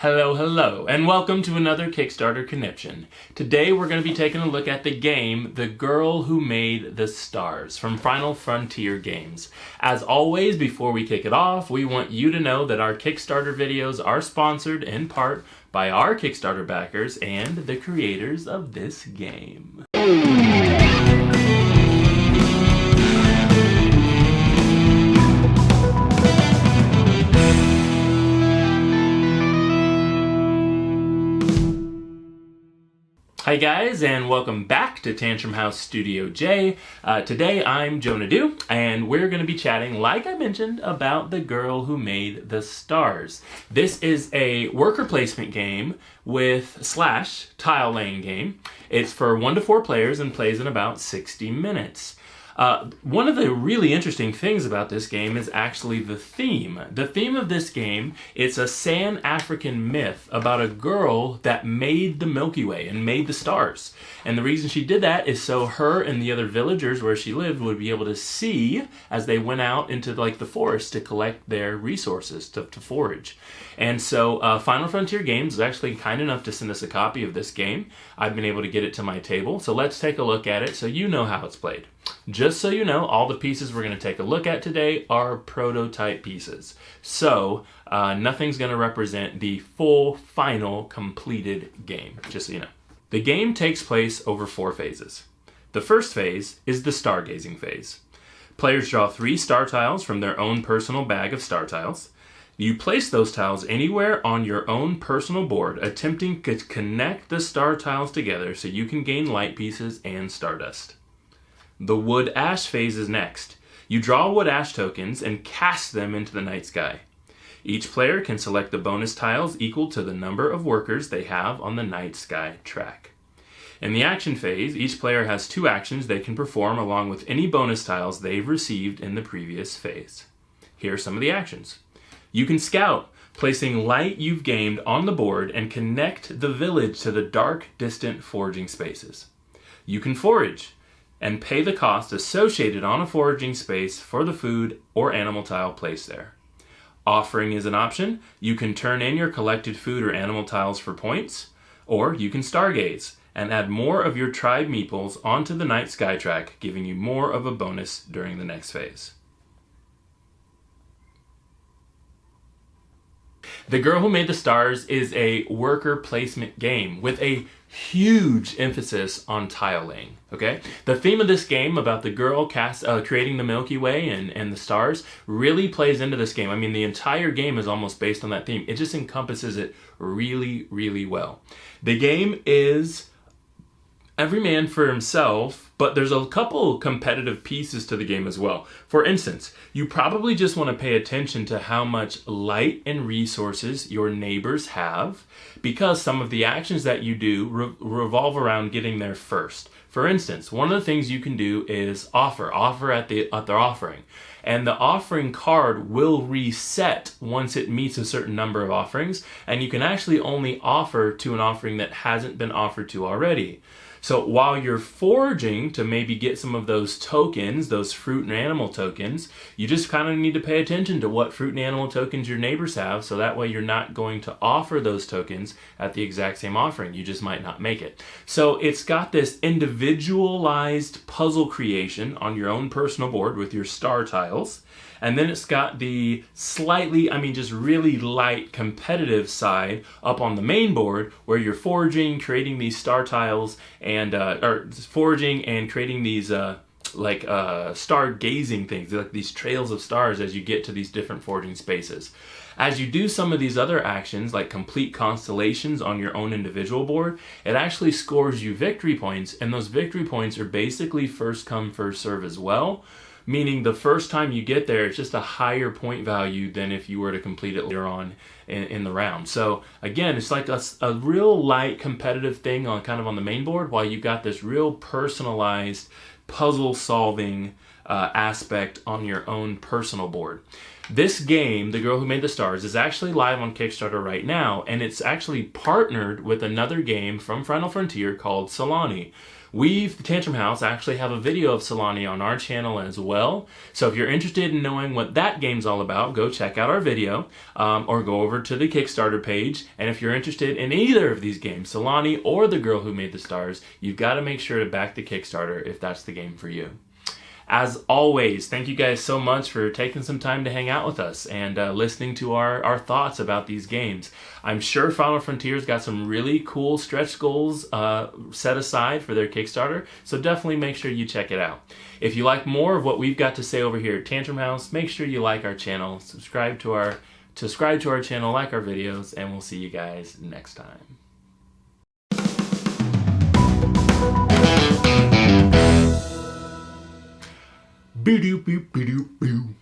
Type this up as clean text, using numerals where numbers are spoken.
Hello, hello, and welcome to another Kickstarter Conniption. Today we're going to be taking a look at the game The Girl Who Made the Stars from Final Frontier Games. As always, before we kick it off, we want you to know that our Kickstarter videos are sponsored in part by our Kickstarter backers and the creators of this game. Hi guys, and welcome back to Tantrum House Studio J. Today I'm Jonah, and we're going to be chatting, like I mentioned, about The Girl Who Made the Stars. This is a worker placement game with / tile laying game. It's for 1 to 4 players and plays in about 60 minutes. One of the really interesting things about this game is actually the theme. The theme of this game, it's a San African myth about a girl that made the Milky Way and made the stars. And the reason she did that is so her and the other villagers where she lived would be able to see as they went out into the forest to collect their resources to forage. And so Final Frontier Games is actually kind enough to send us a copy of this game. I've been able to get it to my table, so let's take a look at it so you know how it's played. Just so you know, all the pieces we're going to take a look at today are prototype pieces. So nothing's going to represent the full, final, completed game, just so you know. The game takes place over 4 phases. The first phase is the stargazing phase. Players draw 3 star tiles from their own personal bag of star tiles. You place those tiles anywhere on your own personal board, attempting to connect the star tiles together so you can gain light pieces and stardust. The wood ash phase is next. You draw wood ash tokens and cast them into the night sky. Each player can select the bonus tiles equal to the number of workers they have on the night sky track. In the action phase, each player has 2 actions they can perform along with any bonus tiles they've received in the previous phase. Here are some of the actions. You can scout, placing light you've gained on the board and connect the village to the dark, distant foraging spaces. You can forage and pay the cost associated on a foraging space for the food or animal tile placed there. Offering is an option. You can turn in your collected food or animal tiles for points, or you can stargaze and add more of your tribe meeples onto the night sky track, giving you more of a bonus during the next phase. The Girl Who Made the Stars is a worker placement game with a huge emphasis on tile laying, okay? The theme of this game about the girl creating the Milky Way and the stars really plays into this game. I mean, the entire game is almost based on that theme. It just encompasses it really, really well. The game is every man for himself, but there's a couple competitive pieces to the game as well. For instance, you probably just want to pay attention to how much light and resources your neighbors have, because some of the actions that you do revolve around getting there first. For instance, one of the things you can do is offer at their offering. And the offering card will reset once it meets a certain number of offerings, and you can actually only offer to an offering that hasn't been offered to already. So while you're foraging to maybe get some of those tokens, those fruit and animal tokens, you just kind of need to pay attention to what fruit and animal tokens your neighbors have, so that way you're not going to offer those tokens at the exact same offering. You just might not make it. So it's got this individualized puzzle creation on your own personal board with your star tiles. And then it's got the slightly, just really light competitive side up on the main board where you're foraging, creating these star tiles, and foraging and creating these stargazing things, like these trails of stars as you get to these different foraging spaces. As you do some of these other actions, like complete constellations on your own individual board, it actually scores you victory points, and those victory points are basically first come, first serve as well. Meaning the first time you get there, it's just a higher point value than if you were to complete it later on in the round. So again, it's like a real light competitive thing on the main board, while you've got this real personalized puzzle solving aspect on your own personal board. This game, The Girl Who Made the Stars, is actually live on Kickstarter right now, and it's actually partnered with another game from Final Frontier called Solani, The Tantrum House, actually have a video of Solani on our channel as well. So if you're interested in knowing what that game's all about, go check out our video or go over to the Kickstarter page. And if you're interested in either of these games, Solani or The Girl Who Made the Stars, you've got to make sure to back the Kickstarter if that's the game for you. As always, thank you guys so much for taking some time to hang out with us and listening to our thoughts about these games. I'm sure Final Frontier's got some really cool stretch goals set aside for their Kickstarter, so definitely make sure you check it out. If you like more of what we've got to say over here at Tantrum House, make sure you like our channel, subscribe to our channel, like our videos, and we'll see you guys next time. Boo-doo-boo-boo-doo-boo.